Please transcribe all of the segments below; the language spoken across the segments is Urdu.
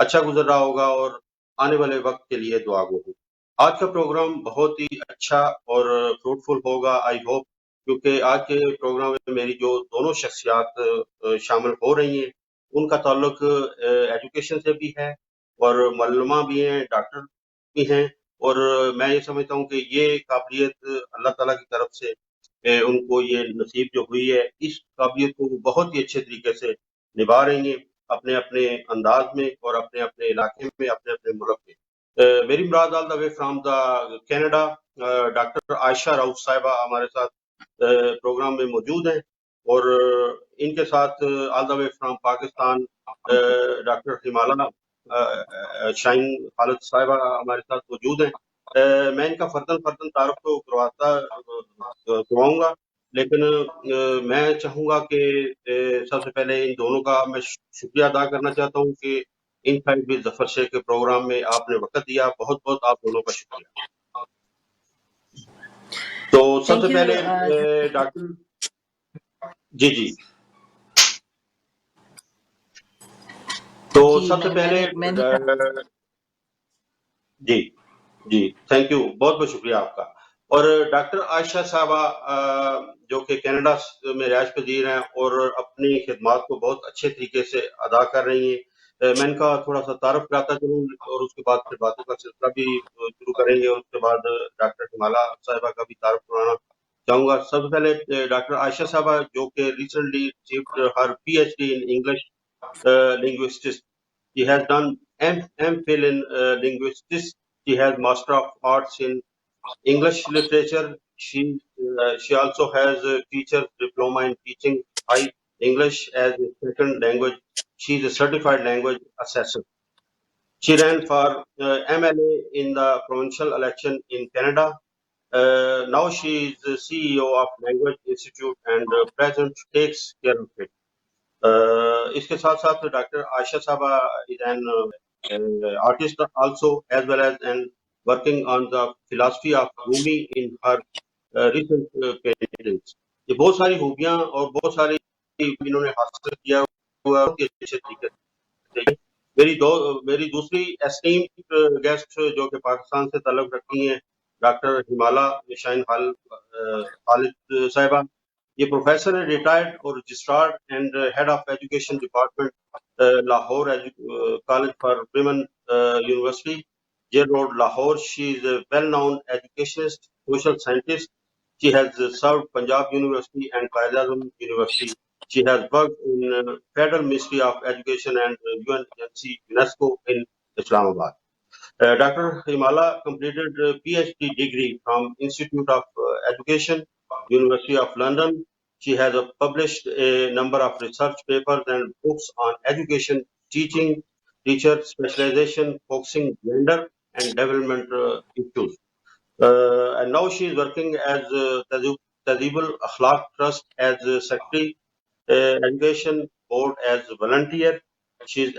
اچھا گزر رہا ہوگا اور آنے والے وقت کے لیے دعا گو ہوں۔ آج کا پروگرام بہت ہی اچھا اور فروٹفل ہوگا آئی ہوپ، کیونکہ آج کے پروگرام میں میری جو دونوں شخصیات شامل ہو رہی ہیں ان کا تعلق ایجوکیشن سے بھی ہے اور معلمہ بھی ہیں، ڈاکٹر بھی ہیں، اور میں یہ سمجھتا ہوں کہ یہ قابلیت اللہ تعالیٰ کی طرف سے ان کو یہ نصیب جو ہوئی ہے، اس قابلیت کو وہ بہت ہی اچھے طریقے سے نبھا رہی ہیں اپنے اپنے انداز میں اور اپنے اپنے علاقے میں، اپنے اپنے ملک میں۔ میری مراد all the way from the Canada doctor Ayesha Rauf sahiba ہمارے ساتھ پروگرام میں موجود ہیں، اور ان کے ساتھ آل the way from Pakistan doctor Himalaya شاہین خالد صاحبہ ہمارے ساتھ موجود ہیں۔ میں ان کا فردن تعارف تو کرواؤں گا، لیکن میں چاہوں گا کہ سب سے پہلے ان دونوں کا میں شکریہ ادا کرنا چاہتا ہوں کہ ان سائڈ ود ظفر شیخ کے پروگرام میں آپ نے وقت دیا، بہت بہت آپ دونوں کا شکریہ۔ تو سب سے پہلے ڈاکٹر جی تو سب سے پہلے جی تھینک یو، بہت بہت شکریہ آپ کا۔ اور ڈاکٹر عائشہ صاحبہ جو کہ کینیڈا میں رہائش پذیر ہیں اور اپنی خدمات کو بہت اچھے طریقے سے ادا کر رہی ہیں، میں ان کا تھوڑا سا تعارف کراتا چلوں اور اس کے بعد پھر باتوں کا سلسلہ بھی شروع کریں گے، اور اس کے بعد ڈاکٹر ہمالہ صاحبہ کا بھی تعارف کرانا چاہوں گا۔ سب سے پہلے ڈاکٹر عائشہ صاحبہ جو کہ recently received her PhD in English linguistics. She has done MPhil in linguistics. She has Master of Arts in English Literature. She also has a teacher's diploma in teaching High English as a second language. She is a certified language assessor. She ran for MLA in the provincial election in Canada. Now she is the CEO of Language Institute and present takes care of it. اس کے ساتھ ساتھ ڈاکٹر عائشہ صاحبہ is an artist also, as well as and working on the philosophy of Rumi in her recent paintings. یہ بہت ساری خوبیاں اور بہت ساری انہوں نے حاصل کیا ہوا اچھے طریقے سے۔ میری دوسری اسٹیمڈ گیسٹ جو کہ پاکستان سے تعلق رکھتی ہیں، ڈاکٹر ہمالہ شاہین خالد صاحبہ، یہ پروفیسر ہے، ریٹائرڈ اور registrar and head of education department Lahore college for women university jail road Lahore. She is a well known educationist, social scientist. She has served Punjab University and Quaid-e-Azam University. She has worked in Federal Ministry of Education and UN agency UNESCO in Islamabad. Dr. Himala completed a PhD degree from Institute of Education, University of London. She has published a number of research papers and books on education, teaching, teacher specialization, focusing gender and development issues. And now she is working as Tahzeeb al-Akhlaq Trust as Secretary, Education Board as volunteer. She is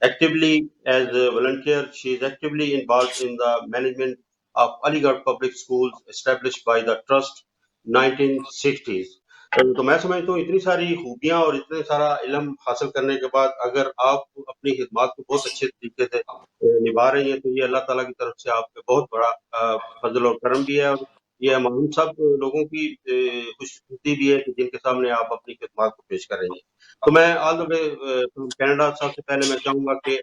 actively as a volunteer. She is actively involved in the management of Aligarh Public Schools established by the Trust 1960s. تو میں سمجھتا ہوں اتنی ساری خوبیاں اور اتنے سارا علم حاصل کرنے کے بعد اگر آپ اپنی خدمات کو بہت اچھے طریقے سے نبھا رہی ہیں تو یہ اللہ تعالیٰ کی طرف سے آپ پہ بہت بڑا فضل اور کرم بھی ہے، اور یہ ہم سب لوگوں کی خوش قسمتی بھی ہے کہ جن کے سامنے آپ اپنی خدمات کو پیش کر رہی ہیں۔ تو میں آل دا وے فرام کینیڈا سب سے پہلے میں چاہوں گا کہ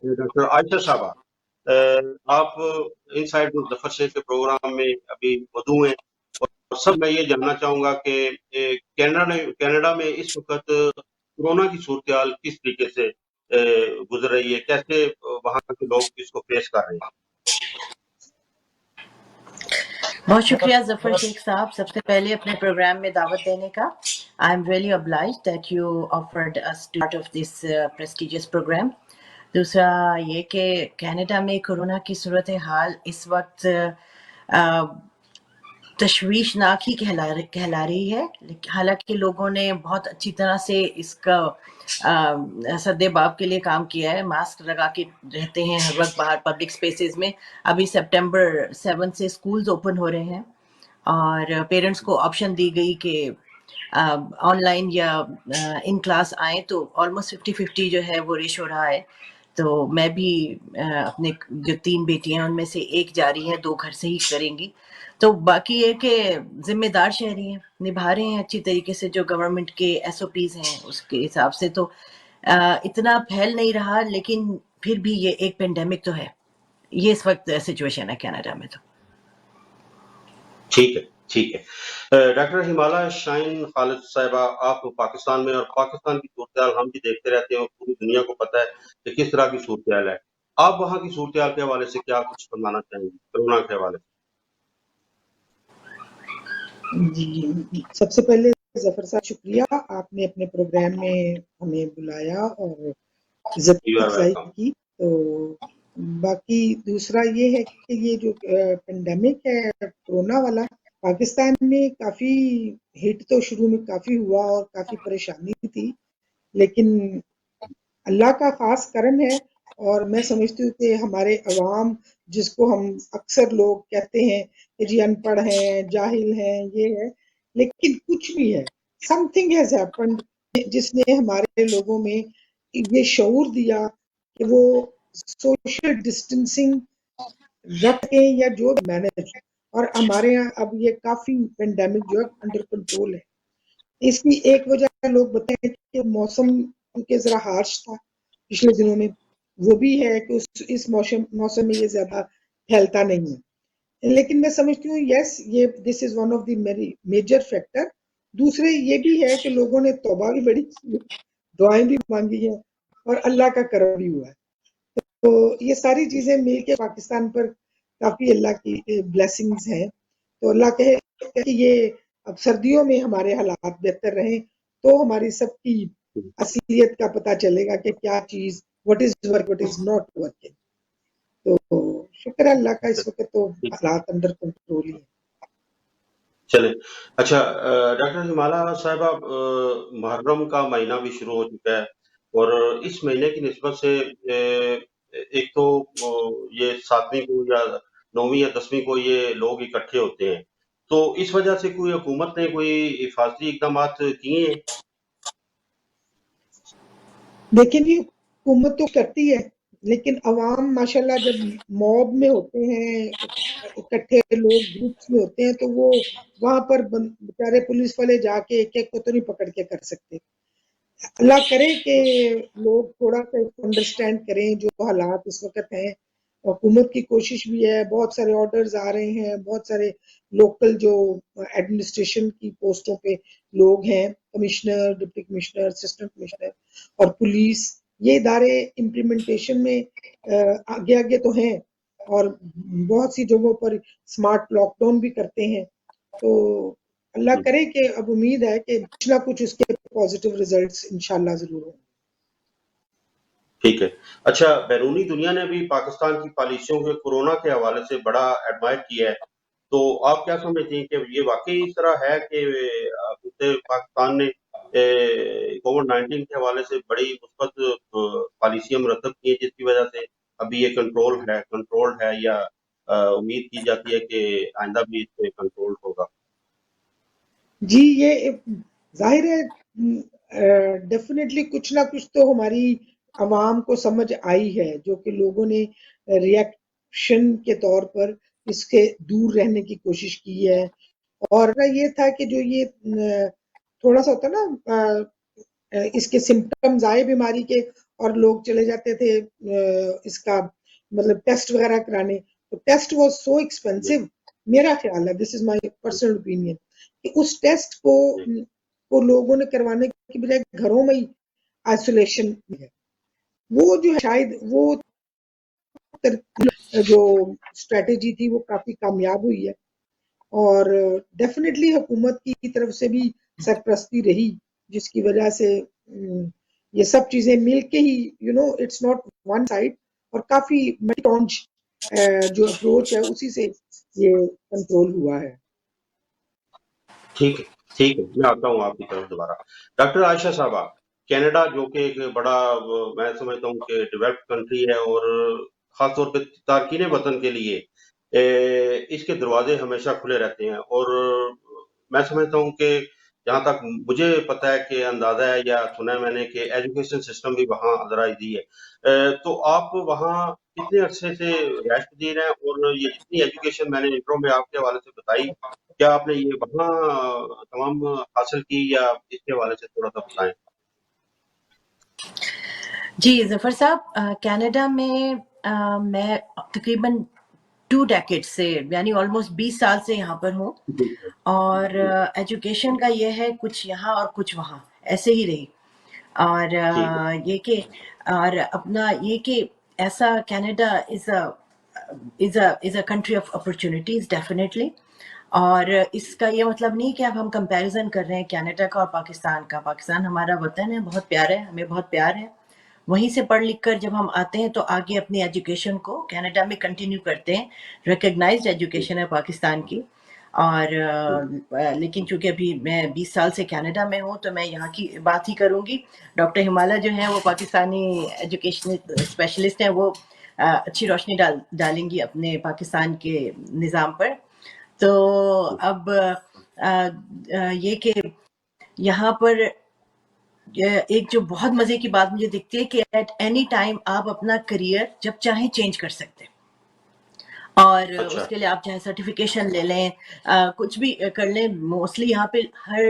ڈاکٹر عائشہ صاحبہ آپ ان سائڈ ظفر شیخ کے پروگرام میں ابھی مدعو ہیں، اور سب میں یہ جاننا چاہوں گا کہ کینیڈا میں اس وقت کورونا کی صورتحال کس طریقے سے گزر رہی ہے، کیسے وہاں کے لوگ اس کو فیس کر رہے ہیں؟ بہت شکریہ ظفر شیخ صاحب، سب سے پہلے اپنے پروگرام میں دعوت دینے کا۔ I am really obliged that you offered us to be part of this prestigious program. دوسرا یہ کہ کینیڈا میں کورونا کی صورتحال اس وقت تشویشناک ہی کہلا رہی ہے، حالانکہ لوگوں نے بہت اچھی طرح سے اس کا سد باب کے لیے کام کیا ہے، ماسک لگا کے رہتے ہیں ہر وقت باہر پبلک اسپیسز میں۔ ابھی سپٹمبر 7 سے اسکولز اوپن ہو رہے ہیں اور پیرنٹس کو آپشن دی گئی کہ آن لائن یا ان کلاس آئیں، تو آلموسٹ 50-50 جو ہے وہ ریش ہو رہا ہے۔ تو میں بھی اپنے جو 3 بیٹیاں ہیں ان میں سے ایک جا رہی ہے، 2 گھر سے ہی کریں گی. تو باقی یہ کہ ذمہ دار شہری ہیں، نبھا رہے ہیں اچھی طریقے سے جو گورنمنٹ کے SOPs ہیں اس کے حساب سے. تو اتنا پھیل نہیں رہا، لیکن پھر بھی یہ ایک پینڈیمک تو ہے. یہ اس وقت سچویشن ہے کینیڈا میں. تو ٹھیک ہے، ٹھیک ہے. ڈاکٹر ہمالہ شاہین خالد صاحبہ، آپ پاکستان میں، اور پاکستان کی صورتحال ہم بھی دیکھتے رہتے ہیں اور پوری دنیا کو پتہ ہے کہ کس طرح کی صورتحال ہے. آپ وہاں کی صورتحال کے حوالے سے کیا کچھ فرمانا چاہیں گے کرونا کے حوالے سے؟ جی، سب سے پہلے ظفر صاحب شکریہ، آپ نے اپنے پروگرام میں ہمیں بلایا اور عزت یو آر افزائی ویلکم. کی. تو باقی دوسرا یہ ہے کہ یہ جو پینڈیمک ہے کورونا والا، پاکستان میں کافی ہٹ تو شروع میں کافی ہوا اور کافی پریشانی تھی، لیکن اللہ کا خاص کرم ہے. اور میں سمجھتی ہوں کہ ہمارے عوام، جس کو ہم اکثر لوگ کہتے ہیں کہ جی ان پڑھ ہیں، جاہل ہیں، یہ ہے، لیکن کچھ بھی ہے، سم تھنگ ہیز ہیپنڈ جس نے ہمارے لوگوں میں یہ شعور دیا کہ وہ سوشل ڈسٹینسنگ رکھیں یا جو مینج. اور ہمارے یہاں اب یہ کافی پینڈیمک جو ہے انڈر کنٹرول ہے. اس کی ایک وجہ لوگ بتائیں کہ موسم کے ذرا ہارش تھا پچھلے دنوں میں، وہ بھی ہے کہ اس موسم میں یہ زیادہ پھیلتا نہیں ہے. لیکن میں سمجھتی ہوں یس، یہ this is one of the major factor. دوسرے یہ بھی ہے کہ لوگوں نے توبہ بھی بڑی کی، دعائیں بھی مانگی ہیں، اور اللہ کا کرم بھی ہوا ہے. تو یہ ساری چیزیں مل کے پاکستان پر کافی اللہ کی بلیسنگز ہیں. تو اللہ کہے کہ یہ اب سردیوں میں ہمارے حالات بہتر رہیں تو ہماری سب کی اصلیت کا پتہ چلے گا کہ کیا چیز what is work, what is not working. تو شکر اللہ کا اس وقت تو حالات انڈر کنٹرول ہی ہیں. چلیں اچھا. ڈاکٹر ہمالہ صاحبہ، محرم کا مہینہ بھی شروع ہو چکا ہے، اور اس مہینے کی نسبت سے ایک تو یہ 7ویں کو یا 9ویں یا 10ویں کو یہ لوگ اکٹھے ہوتے ہیں، تو اس وجہ سے کوئی حکومت نے کوئی حفاظتی اقدامات کیے ہیں؟ دیکھیں جی، حکومت تو کرتی ہے، لیکن عوام ماشاءاللہ جب موب میں ہوتے ہیں، اکٹھے لوگ گروپس میں ہوتے ہیں، تو وہ وہاں پر بیچارے پولیس والے جا کے ایک ایک کو تو نہیں پکڑ کے کر سکتے. اللہ کرے کہ لوگ تھوڑا سا انڈرسٹینڈ کریں جو حالات اس وقت ہیں. حکومت کی کوشش بھی ہے، بہت سارے آرڈرز آ رہے ہیں، بہت سارے لوکل جو ایڈمنسٹریشن کی پوسٹوں پہ لوگ ہیں، commissioner, deputy commissioner, assistant commissioner اور پولیس، یہ ادارے امپلیمنٹیشن میں آگے آگے تو ہیں، اور بہت سی جگہوں پر سمارٹ لاک ڈاؤن بھی کرتے ہیں. تو اللہ کرے کہ اب امید ہے کہ کچھ نہ کچھ اس کے پازیٹیو ریزلٹس انشاءاللہ ضرور ہوں. ٹھیک ہے. اچھا، بیرونی دنیا نے بھی پاکستان کی پالیسیوں کے کورونا کے حوالے سے بڑا ایڈمائر کیا ہے، تو آپ کیا سمجھتے ہیں کہ یہ واقعی اس طرح ہے کہ پاکستان نے کووڈ-19 کے حوالے سے بڑی مثبت پالیسیاں مرتب کی ہیں جس کی وجہ سے ابھی یہ کنٹرول ہے، یا امید کی جاتی ہے کہ آئندہ بھی اس پہ کنٹرول ہوگا؟ جی، یہ ظاہر ہے ڈیفینیٹلی کچھ نہ کچھ تو ہماری عوام کو سمجھ آئی ہے، جو کہ لوگوں نے ریئیکشن کے طور پر اس کے دور رہنے کی کوشش کی ہے. اور یہ تھا کہ جو یہ تھوڑا سا ہوتا نا اس کے سمپٹمز آئے بیماری کے اور لوگ چلے جاتے تھے اس کا مطلب ٹیسٹ وغیرہ کرانے، تو ٹیسٹ واز سو ایکسپینسو. میرا خیال ہے، دس از مائی پرسنل اوپینین، کہ اس ٹیسٹ کو لوگوں نے کروانے کی بجائے گھروں میں ہی آئسولیشن ہے. وہ جو ہے شاید وہ جو اسٹریٹجی تھی وہ کافی کامیاب ہوئی ہے، اور ڈیفینیٹلی حکومت کی طرف سے بھی سرپرستی رہی، جس کی وجہ سے یہ سب چیزیں مل کے ہی اٹس ناٹ ون سائڈ، اور کافی ملٹی جو اپروچ ہے اسی سے یہ کنٹرول ہوا ہے. ٹھیک ہے، ٹھیک ہے. میں آتا ہوں آپ کی طرف دوبارہ. ڈاکٹر عائشہ صاحبہ، کینیڈا جو کہ ایک بڑا میں سمجھتا ہوں کہ ڈیولپڈ کنٹری ہے، اور خاص طور پہ تارکین وطن کے لیے اس کے دروازے ہمیشہ کھلے رہتے ہیں، اور میں سمجھتا ہوں کہ جہاں تک مجھے پتہ ہے کہ اندازہ ہے یا سنا ہے میں نے کہ ایجوکیشن سسٹم بھی وہاں ذرا دی ہے، تو آپ وہاں کتنے عرصے سے رہائش پذیر ہیں، اور یہ جتنی ایجوکیشن میں نے انٹرو میں آپ کے حوالے سے بتائی، کیا آپ نے یہ وہاں تمام حاصل کی، یا اس کے حوالے سے تھوڑا سا بتائیں؟ جی ظفر صاحب، کینیڈا میں میں تقریباً 2 ڈیکیڈ سے یعنی آلموسٹ 20 سال سے یہاں پر ہوں، اور ایجوکیشن کا یہ ہے کچھ یہاں اور کچھ وہاں، ایسے ہی رہی. اور ٹھیک ہے. یہ کہ اور اپنا یہ کہ ایسا Canada is a country of opportunities definitely. اور اس کا یہ مطلب نہیں کہ اب ہم کمپیریزن کر رہے ہیں کینیڈا کا اور پاکستان کا. پاکستان ہمارا وطن ہے، بہت پیارا ہے، ہمیں بہت پیار ہے. وہیں سے پڑھ لکھ کر جب ہم آتے ہیں تو آگے اپنی ایجوکیشن کو کینیڈا میں کنٹینیو کرتے ہیں. ریکگنائزڈ ایجوکیشن ہے پاکستان کی. اور لیکن چونکہ ابھی میں 20 سال سے کینیڈا میں ہوں تو میں یہاں کی بات ہی کروں گی. ڈاکٹر ہمالہ جو ہیں وہ پاکستانی ایجوکیشن اسپیشلسٹ ہیں، وہ اچھی روشنی ڈالیں گی اپنے پاکستان کے نظام پر. تو اب یہ کہ یہاں پر ایک جو بہت مزے کی بات مجھے دکھتی ہے کہ ایٹ اینی ٹائم آپ اپنا کریئر جب چاہیں چینج کر سکتے ہیں. اور اچھا. اس کے لیے آپ چاہے سرٹیفکیشن لے لیں، کچھ بھی کر لیں. موسٹلی یہاں پہ ہر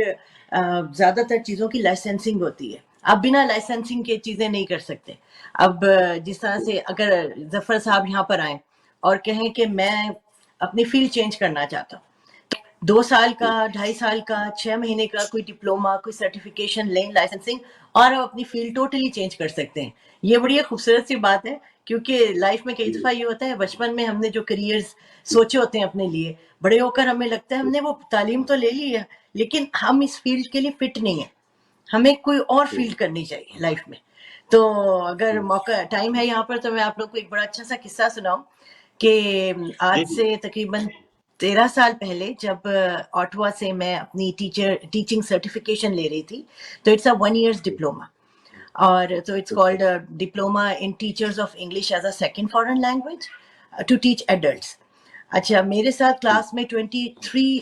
زیادہ تر چیزوں کی لائسنسنگ ہوتی ہے. آپ بنا لائسنسنگ کے چیزیں نہیں کر سکتے. اب جس طرح سے اگر ظفر صاحب یہاں پر آئیں اور کہیں کہ میں اپنی فیلڈ چینج کرنا چاہتا ہوں، 2 سال کا، 2.5 سال کا، 6 مہینے کا کوئی ڈپلوما، کوئی سرٹیفکیشن لیں، لائسنسنگ، اور آپ اپنی فیلڈ ٹوٹلی چینج کر سکتے ہیں. یہ بڑی ایک خوبصورت سی بات ہے، کیونکہ لائف میں کئی دفعہ یہ ہوتا ہے بچپن میں ہم نے جو کریئرز سوچے ہوتے ہیں اپنے لیے، بڑے ہو کر ہمیں لگتا ہے ہم نے وہ تعلیم تو لے لی ہے لیکن ہم اس فیلڈ کے لیے فٹ نہیں ہیں، ہمیں کوئی اور فیلڈ کرنی چاہیے لائف میں. تو اگر موقع ٹائم ہے یہاں پر تو میں آپ لوگ کو ایک بڑا اچھا سا قصہ سناؤں کہ آج سے تقریباً 13 سال پہلے جب آٹوا سے میں اپنی ٹیچنگ سرٹیفکیشن لے رہی تھی، تو اٹس اے 1 ایئرس ڈپلوما. اور تو it's called diploma in teachers of English as a second foreign language to teach adults. اچھا، میرے ساتھ کلاس میں 23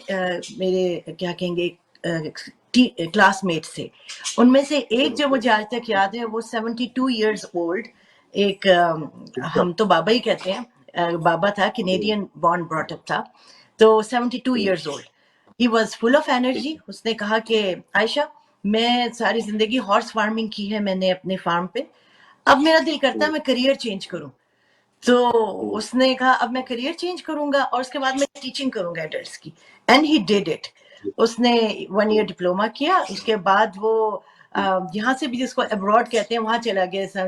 میرے کیا کہیں گے کلاس میٹس تھے. ان میں سے ایک جو مجھے آج تک یاد ہے وہ 72 ایئرز اولڈ ایک ہم تو بابا ہی کہتے ہیں، بابا تھا، کینیڈین بورن براٹ اپ تھا. تو 72 years old, he was full of energy. اس نے کہا کہ عائشہ، میں ساری زندگی ہارس فارمنگ کی ہے میں نے اپنے فارم پہ، اب میرا دل کرتا ہے میں کریئر چینج کروں. تو اس نے کہا اب میں کریئر چینج کروں گا اور اس کے بعد میں ٹیچنگ کروں گا ایڈلٹس کی. And he did it. اس نے 1 ایئر ڈپلوما کیا. اس کے بعد وہ یہاں سے بھی جس کو ابراڈ کہتے ہیں وہاں چلا گیا،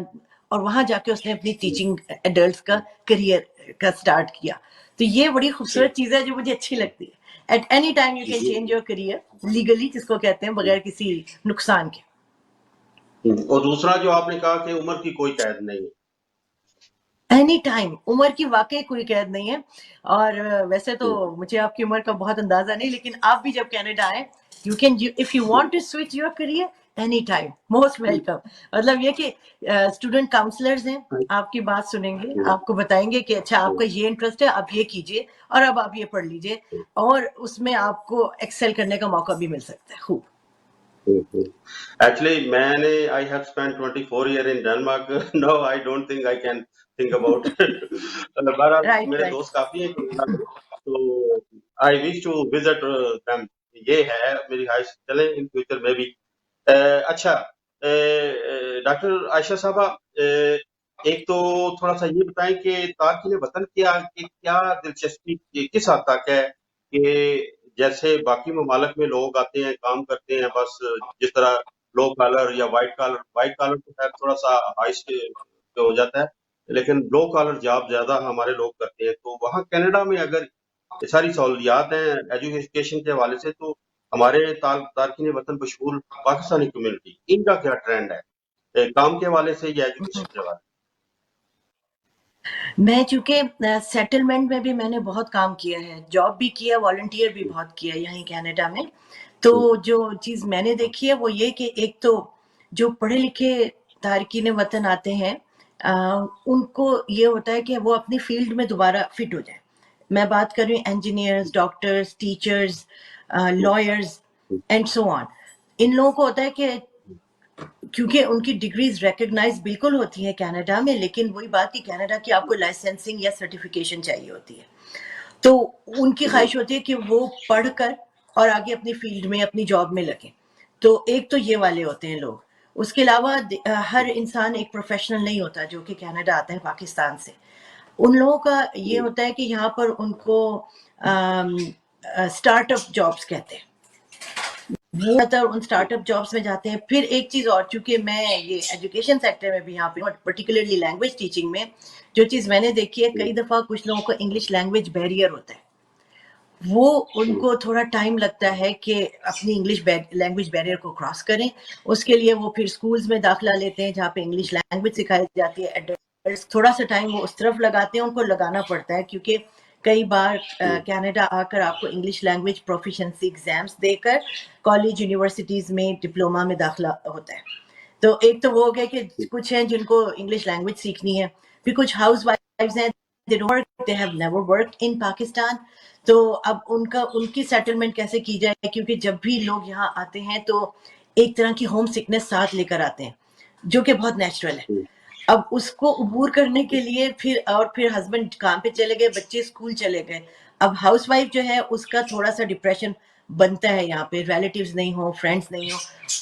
اور وہاں جا کے اس نے اپنی ٹیچنگ ایڈلٹس کا کریئر کا سٹارٹ کیا. تو یہ بڑی خوبصورت چیز ہے جو مجھے اچھی لگتی ہے. At any time you can change your career legally, جس کو کہتے ہیں بغیر کسی نقصان کے. اور دوسرا جو آپ نے کہا کہ عمر کی کوئی قید نہیں ہے. اینی ٹائم، عمر کی واقعی کوئی قید نہیں ہے. اور ویسے تو مجھے آپ کی عمر کا بہت اندازہ نہیں، لیکن آپ بھی جب کینیڈا آئیں، you can if you want to switch your career any time, most welcome. مطلب یہ کہ اسٹوڈنٹ کاؤنسلرز ہیں، آپ کی بات سنیں گے، آپ کو بتائیں گے کہ اچھا آپ کا یہ انٹرسٹ ہے، آپ یہ کیجئے، اور اب آپ یہ پڑھ لیجئے، اور اس میں آپ کو ایکسل کرنے کا موقع بھی مل سکتا ہے. خوب. Actually, I have spent 24 years in Denmark. No, I don't think I can think about it. بہرحال میرے دوست کافی ہیں کینیڈا میں، تو I wish to visit them. یہ ہے میری خواہش، چلیں ان فیوچر میں بھی. اچھا ڈاکٹر عائشہ صاحبہ، ایک تو تھوڑا سا یہ بتائیں کہ تارکین وطن کیا دلچسپی کس حد تک ہے کہ جیسے باقی ممالک میں لوگ آتے ہیں، کام کرتے ہیں، بس جس طرح لو کالر یا وائٹ کالر تو خیر تھوڑا سا ہائیسٹ ہو جاتا ہے، لیکن لو کالر جاب زیادہ ہمارے لوگ کرتے ہیں. تو وہاں کینیڈا میں اگر یہ ساری سہولیات ہیں ایجوکیشن کے حوالے سے، تو ہمارے تارکین وطن بشمول پاکستانی کمیونٹی، ان کا کیا ٹرینڈ ہے کام کے حوالے سے یا ایجوکیشن کے حوالے سے؟ میں چونکہ سیٹلمنٹ میں بھی میں نے بہت کام کیا ہے، جاب بھی کیا، والنٹیئر بھی بہت کیا یہیں کینیڈا میں. تو جو چیز میں نے دیکھی ہے وہ یہ کہ ایک تو جو پڑھے لکھے تارکین وطن آتے ہیں ان کو یہ ہوتا ہے کہ وہ اپنی فیلڈ میں دوبارہ فٹ ہو جائیں. میں بات کر رہی ہوں engineers, doctors, teachers, lawyers, and so on. ان لوگوں کو ہوتا ہے کہ کیونکہ ان کی ڈگریز ریکگنائز بالکل ہوتی ہیں کینیڈا میں، لیکن وہی بات کہ کینیڈا کی آپ کو لائسنسنگ یا سرٹیفکیشن چاہیے ہوتی ہے، تو ان کی خواہش ہوتی ہے کہ وہ پڑھ کر اور آگے اپنی فیلڈ میں اپنی جاب میں لگیں. تو ایک تو یہ والے ہوتے ہیں لوگ. اس کے علاوہ ہر انسان ایک پروفیشنل نہیں ہوتا جو کہ کینیڈا آتا ہے پاکستان سے. ان لوگوں کا یہ ہوتا ہے کہ یہاں پر ان کو اسٹارٹ اپ جابس کہتے ہیں. وہ ان اسٹارٹ اپ جابس میں جاتے ہیں. پھر ایک چیز اور، چونکہ میں یہ ایجوکیشن سیکٹر میں بھی یہاں پہ پرٹیکولرلی لینگویج ٹیچنگ میں، جو چیز میں نے دیکھی ہے کئی دفعہ کچھ لوگوں کو انگلش لینگویج بیریئر ہوتا ہے. وہ ان کو تھوڑا ٹائم لگتا ہے کہ اپنی انگلش لینگویج بیریئر کو کراس کریں. اس کے لیے وہ پھر اسکولز میں داخلہ لیتے ہیں جہاں پہ انگلش لینگویج سکھائی جاتی ہے. تھوڑا سا ٹائم وہ اس طرف لگاتے ہیں، ان کو لگانا پڑتا ہے کیونکہ کئی بار کینیڈا آ کر آپ کو انگلش لینگویج پروفیشنسی ایگزامس دے کر کالج یونیورسٹیز میں ڈپلوما میں داخلہ ہوتا ہے. تو ایک تو وہ ہو گیا کہ کچھ ہیں جن کو انگلش لینگویج سیکھنی ہے. پھر کچھ ہاؤس وائفز ہیں they have never worked in Pakistan. تو اب ان کی سیٹلمنٹ کیسے کی جائے، کیونکہ جب بھی لوگ یہاں آتے ہیں تو ایک طرح کی ہوم سکنس ساتھ لے کر آتے ہیں جو کہ بہت نیچرل ہے. اب اس کو عبور کرنے کے لیے پھر ہسبینڈ کام پہ چلے گئے، بچے اسکول چلے گئے. اب ہاؤس وائف جو ہے اس کا تھوڑا سا ڈپریشن بنتا ہے، یہاں پہ ریلیٹیوز نہیں ہو، فرینڈس نہیں ہو،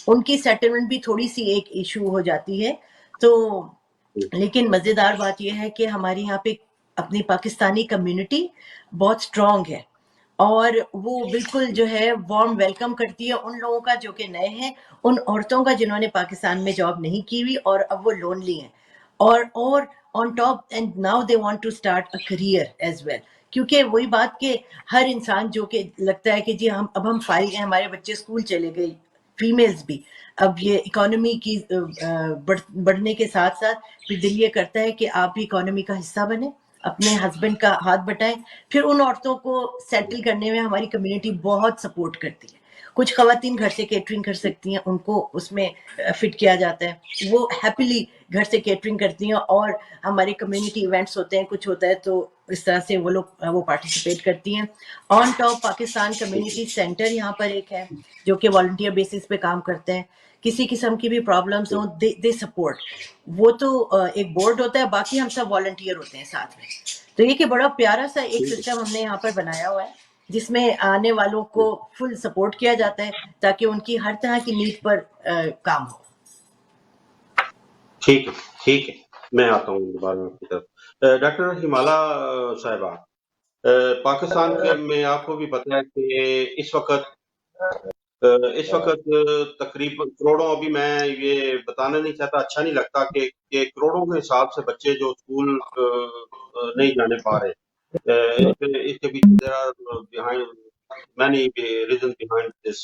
ان کی سیٹلمنٹ بھی تھوڑی سی ایک ایشو ہو جاتی ہے. تو لیکن مزیدار بات یہ ہے کہ ہماری یہاں پہ اپنی پاکستانی کمیونٹی بہت اسٹرانگ ہے اور وہ بالکل جو ہے وارم ویلکم کرتی ہے ان لوگوں کا جو کہ نئے ہیں، ان عورتوں کا جنہوں نے پاکستان میں جاب نہیں کی ہوئی اور اب وہ لونلی ہیں، اور on top and now they want to start a career as well. کیونکہ وہی بات کہ ہر انسان جو کہ لگتا ہے کہ جی اب ہم فارغ ہیں، ہمارے بچے اسکول چلے گئے، فیمیلز بھی، اب یہ اکانومی کی بڑھنے کے ساتھ ساتھ پھر دل یہ کرتا ہے کہ آپ بھی اکانومی کا حصہ بنیں، اپنے ہسبینڈ کا ہاتھ بٹائیں. پھر ان عورتوں کو سیٹل کرنے میں ہماری کمیونٹی بہت سپورٹ کرتی ہے. کچھ خواتین گھر سے کیٹرنگ کر سکتی ہیں، ان کو اس میں فٹ کیا جاتا ہے، وہ ہیپیلی گھر سے کیٹرنگ کرتی ہیں. اور ہمارے کمیونٹی ایونٹس ہوتے ہیں، کچھ ہوتا ہے تو اس طرح سے وہ پارٹیسپیٹ کرتی ہیں. On top Pakistan community centre یہاں پر ایک ہے جو کہ والنٹیئر بیسس پہ کام کرتے ہیں. کسی قسم کی بھی پرابلمس ہوں دے سپورٹ. وہ تو ایک بورڈ ہوتا ہے، باقی ہم سب والنٹیئر ہوتے ہیں ساتھ میں. تو یہ کہ بڑا پیارا سا ایک سسٹم ہم نے یہاں پر بنایا ہوا ہے جس میں آنے والوں کو فل سپورٹ کیا جاتا ہے تاکہ ان کی ہر طرح کی نیڈ پر کام ہو. ٹھیک ہے میں آتا ہوں دوبارہ آپ کی طرف. ڈاکٹر ہمالہ صاحبہ، پاکستان میں آپ کو بھی پتہ ہے کہ اس وقت تقریباً کروڑوں، ابھی میں یہ بتانا نہیں چاہتا، اچھا نہیں لگتا کہ کروڑوں کے حساب سے بچے جو اسکول نہیں جانے پا رہے. اس کے پیچھے many reasons behind this.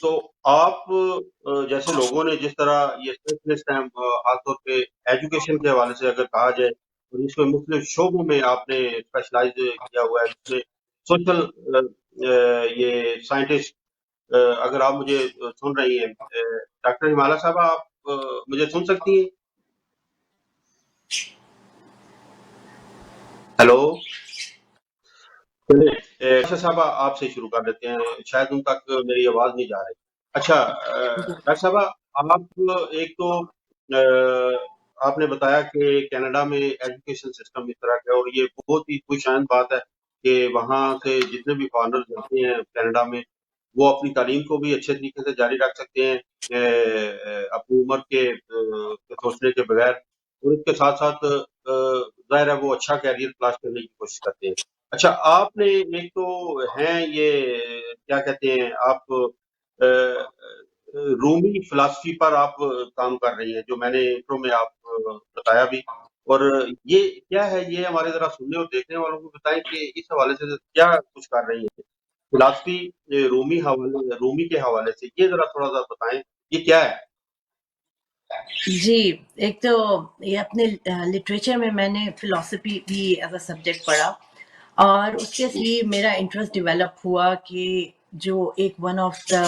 تو آپ جیسے لوگوں نے جس طرح یہ اسپیشلسٹ ہیں، خاص طور پہ ایجوکیشن کے حوالے سے اگر کہا جائے، اور اس میں مختلف شعبوں میں آپ نے اسپیشلائز کیا ہوا ہے، جس میں سوشل یہ سائنٹسٹ، اگر آپ مجھے سن رہی ہیں ڈاکٹر ہمالہ صاحبہ، آپ مجھے سن سکتی ہیں؟ ہیلو صاحبہ، آپ سے شروع کر لیتے ہیں، شاید ان تک میری آواز نہیں جا رہی. اچھا ڈاکٹر صاحبہ، آپ ایک تو آپ نے بتایا کہ کینیڈا میں ایجوکیشن سسٹم اس طرح کا ہے، اور یہ بہت ہی خوش آئند بات ہے کہ وہاں سے جتنے بھی فارنر جاتے ہیں کینیڈا میں وہ اپنی تعلیم کو بھی اچھے طریقے سے جاری رکھ سکتے ہیں اپنی عمر کے سوچنے کے بغیر، اور اس کے ساتھ ساتھ ظاہر ہے وہ اچھا کیریئر تلاش کرنے کی کوشش کرتے ہیں. اچھا، آپ نے ایک تو ہیں یہ کیا کہتے ہیں، آپ رومی فلسفی پر آپ کام کر رہی ہیں، جو میں نے انٹرو میں آپ بتایا بھی، اور یہ کیا ہے، یہ ہمارے ذرا سننے اور دیکھنے والوں کو بتائیں کہ اس حوالے سے کیا کچھ کر رہی ہیں فلسفی رومی کے حوالے سے، یہ ذرا تھوڑا سا بتائیں یہ کیا ہے. جی، ایک تو یہ اپنے لٹریچر میں نے فلسفی بھی ایز اے سبجیکٹ پڑھا، اور اس کے لیے میرا انٹرسٹ ڈیولپ ہوا کہ جو ایک one of the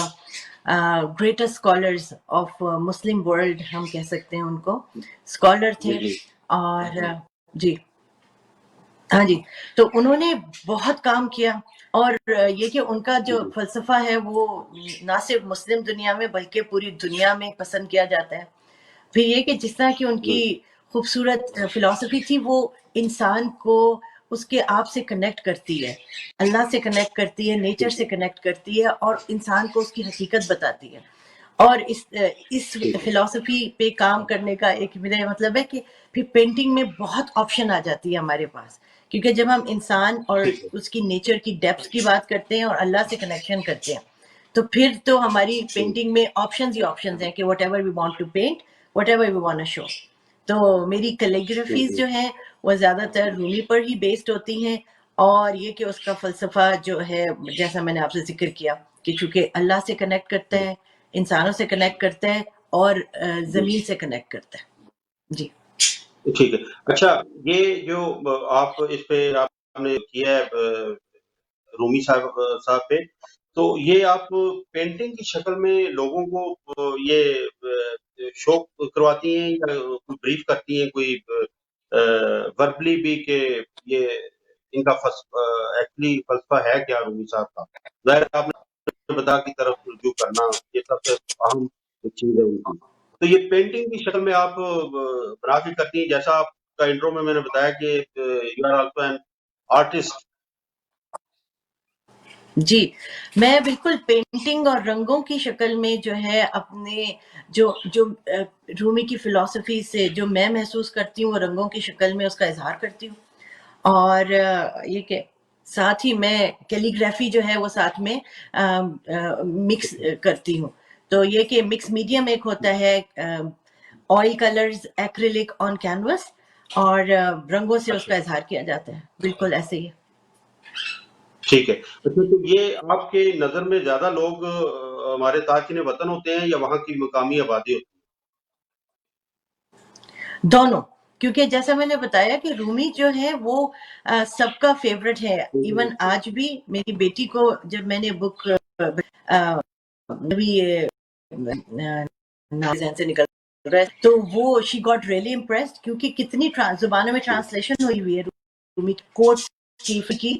greatest scholars of Muslim world ہم کہہ سکتے ہیں ان کو، اسکالر تھے. اور جی ہاں جی، تو انہوں نے بہت کام کیا اور یہ کہ ان کا جو فلسفہ ہے وہ نہ صرف مسلم دنیا میں بلکہ پوری دنیا میں پسند کیا جاتا ہے. پھر یہ کہ جس طرح کی ان کی خوبصورت فلسفی تھی وہ انسان کو اس کے آپ سے کنیکٹ کرتی ہے, اللہ سے کنیکٹ کرتی ہے, نیچر سے کنیکٹ کرتی ہے اور انسان کو اس کی حقیقت بتاتی ہے. اور اس فلسفی پہ کام کرنے کا ایک میرا مطلب ہے کہ پھر پینٹنگ میں بہت آپشن آ جاتی ہے ہمارے پاس, کیونکہ جب ہم انسان اور اس کی نیچر کی ڈیپتھ کی بات کرتے ہیں اور اللہ سے کنیکشن کرتے ہیں تو پھر تو ہماری پینٹنگ میں آپشنز ہی آپشنز ہیں کہ whatever we want to paint, whatever we want to show. تو میری کیلیگرافیز جو ہیں وہ زیادہ تر رومی پر ہی بیسڈ ہوتی ہیں, اور یہ کہ اس کا فلسفہ جو ہے جیسا میں نے آپ سے ذکر کیا کہ چونکہ اللہ سے کنیکٹ کرتا ہے, انسانوں سے کنیکٹ کرتا ہے اور زمین سے کنیکٹ کرتا ہے. جی ٹھیک ہے. اچھا, یہ جو آپ اس پہ آپ نے کیا ہے رومی صاحب پہ, تو یہ آپ پینٹنگ کی شکل میں لوگوں کو یہ شو کرواتی ہیں یا کوئی بریف کرتی ہیں کوئی وربلی بھی کہ یہ ان کا ایکچولی فلسفہ ہے کیا رومی صاحب کا؟ ظاہر آپ نے بتا کی طرف رجوع کرنا یہ سب سے اہم چیز ہے ان کی. تو یہ پینٹنگ کی شکل میں آپ بنا کے کرتی ہیں, جیسا آپ کا انٹرو میں نے بتایا کہ you are also an artist. جی, میں بالکل پینٹنگ اور رنگوں کی شکل میں جو ہے اپنے جو رومی کی فلسفی سے جو میں محسوس کرتی ہوں وہ رنگوں کی شکل میں اس کا اظہار کرتی ہوں. اور یہ کہ ساتھ ہی میں کیلیگرافی جو ہے وہ ساتھ میں مکس کرتی ہوں. تو یہ کہ مکس میڈیم ایک ہوتا ہے آئل کلرز ایکریلک آن کینوس, اور رنگوں سے اس کا اظہار کیا جاتا ہے, بالکل ایسے ہی. ٹھیک ہے. اچھا, تو یہ آپ کے نظر میں زیادہ لوگ ہمارے تارکین وطن ہوتے ہیں یا وہاں کی مقامی آبادی ہوتی ہے؟ دونوں, کیونکہ جیسا میں نے بتایا کہ رومی جو ہے وہ سب کا فیوریٹ ہے. ایون آج بھی میری بیٹی کو جب میں نے بک سے نکل رہا ہے تو وہ شی گاٹ ریئلی امپریسڈ, کیونکہ کتنی زبانوں میں ٹرانسلیشن ہوئی ہوئی ہے رومی کوٹ کی.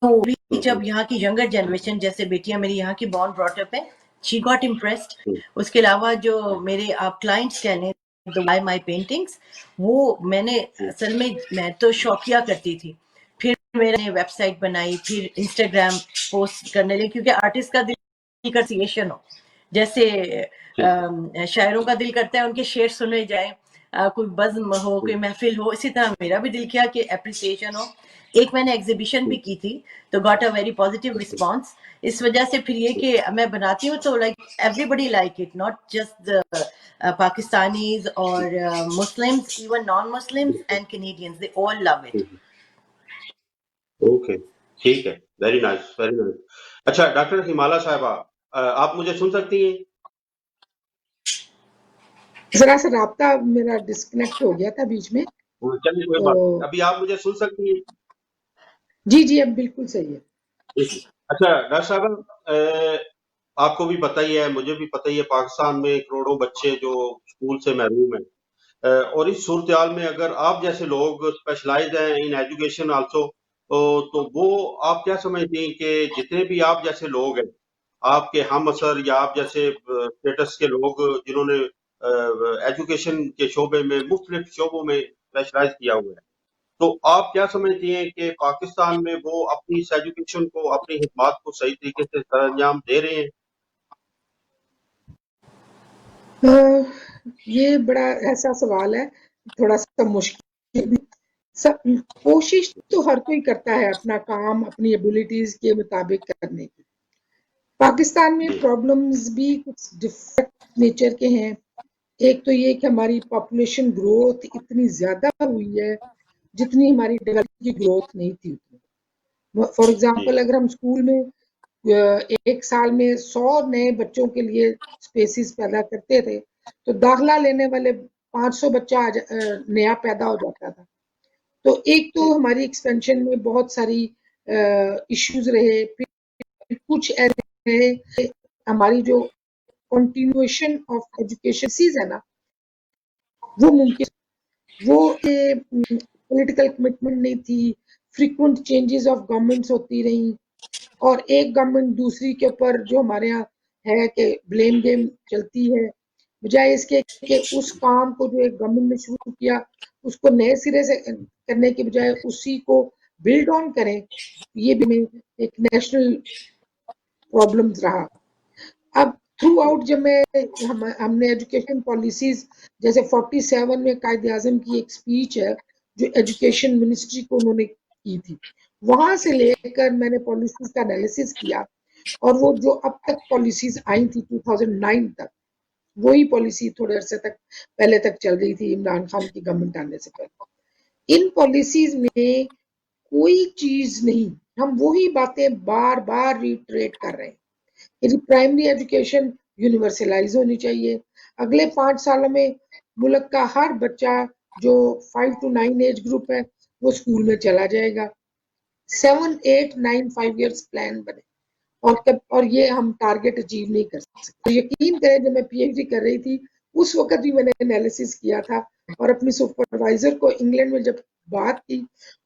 تو جب یہاں کی ینگر جنریشن جیسے بیٹیاں میری یہاں کی بورن براٹ اپ ہیں, شی گاٹ امپریسڈ. اس کے علاوہ جو میرے آپ کلائنٹس کہہ لیں بائی مائی پینٹنگس, وہ میں نے اصل میں تو شوقیہ کرتی تھی, پھر میں نے ویب سائٹ بنائی, پھر انسٹاگرام پوسٹ کرنے لگی, کیونکہ آرٹسٹ کا دل کرسیشن ہو, جیسے شاعروں کا دل کرتا ہے ان کے شعر سنے جائیں, کوئی بزم ہو, کوئی محفل ہو, اسی طرح میرا بھی دل کیا کہ اپریسیشن ہو. ایک میں نے ایگزیبیشن بھی کی تھی تو got a very positive response. اس وجہ سے پھر یہ کہ میں بناتی ہوں تو like everybody like it, not just Pakistanis اور Muslims, even non Muslims and Canadians, they all love it. Okay, ٹھیک ہے, ویری نائس, ویری نائس. اچھا ڈاکٹر ہمالہ صاحبہ, آپ مجھے سن سکتی ہیں؟ ذرا سا رابطہ میرا ڈسکنیکٹ ہو گیا تھا بیچ میں. چلیے کوئی بات نہیں, ابھی آپ مجھے سن سکتی ہیں؟ جی جی, اب بالکل صحیح ہے. اچھا ڈاکٹر صاحب, آپ کو بھی پتہ ہی ہے, مجھے بھی پتہ ہی ہے, پاکستان میں کروڑوں بچے جو اسکول سے محروم ہیں, اور اس صورتحال میں اگر آپ جیسے لوگ اسپیشلائز ہیں ان ایجوکیشن آلسو, تو وہ آپ کیا سمجھتی ہیں کہ جتنے بھی آپ جیسے لوگ ہیں, آپ کے ہم اثر یا آپ جیسے اسٹیٹس کے لوگ جنہوں نے ایجوکیشن کے شعبے میں مختلف شعبوں میں اسپیشلائز کیا ہوا ہے, تو آپ کیا سمجھتی ہیں کہ پاکستان میں وہ اپنی اس ایجوکیشن کو, اپنی خدمات کو صحیح طریقے سے سر انجام دے رہے ہیں؟ یہ بڑا ایسا سوال ہے, تھوڑا سا مشکل بھی. کوشش تو ہر کوئی کرتا ہے اپنا کام اپنی ایبلٹیز کے مطابق کرنے کی. پاکستان میں پرابلمز بھی کچھ ڈفرنٹ نیچر کے ہیں. ایک تو یہ کہ ہماری پاپولیشن گروتھ اتنی زیادہ ہوئی ہے جتنی ہماری ڈیولپمنٹ کی گروتھ نہیں تھی. فار ایگزامپل, اگر ہم اسکول میں ایک سال میں 100 نئے بچوں کے لیے اسپیسیز پیدا کرتے تھے تو داخلہ لینے والے 500 بچہ نیا پیدا ہو جاتا تھا. تو ایک تو ہماری ایکسپینشن میں بہت ساری ایشوز رہے. پھر کچھ ایسے رہے, ہماری جو کنٹینویشن آف ایجوکیشن سیز ہے نا وہ ممکن, وہ پولیٹیکل کمٹمنٹ نہیں تھی, frequent changes of governments ہوتی رہی, اور ایک گورنمنٹ دوسری کے اوپر جو ہمارے یہاں ہے کہ بلیم گیم چلتی ہے, بجائے اس کے کہ اس کام کو جو ایک گورنمنٹ نے شروع کیا اس کو نئے سرے سے کرنے کے بجائے اسی کو بلڈ آن کریں, یہ بھی ایک نیشنل پرابلم رہا. اب تھرو آؤٹ جب ہم نے ایجوکیشن پالیسیز جیسے 47 میں قائد اعظم کی ایک سپیچ ہے جو ایجوکیشن منسٹری کو انہوں نے کی تھی, وہاں سے لے کر میں نے پالیسیز کا انالیسس کیا, اور وہ جو اب تک پالیسیز آئی تھی 2009 تک, وہی پالیسی تھوڑے عرصے تک پہلے تک چل رہی تھی عمران خان کی گورنمنٹ آنے سے پہلے. ان پالیسیز میں کوئی چیز نہیں, ہم وہی باتیں بار بار ریٹریٹ کر رہے ہیں. پرائمری ایجوکیشن یونیورسلائز ہونی چاہیے. اگلے 5 سالوں میں ملک کا ہر بچہ جو 5 to 9 ایج گروپ ہے وہ اسکول میں چلا جائے گا. 7, 8, 9, 5 ایئرس پلان بنے, اور یہ ہم ٹارگٹ اچیو نہیں کر سکتے. یقین کریں جب میں پی ایچ ڈی کر رہی تھی اس وقت بھی میں نے انالیسس کیا تھا, اور اپنی سپروائزر کو انگلینڈ میں جب بات کی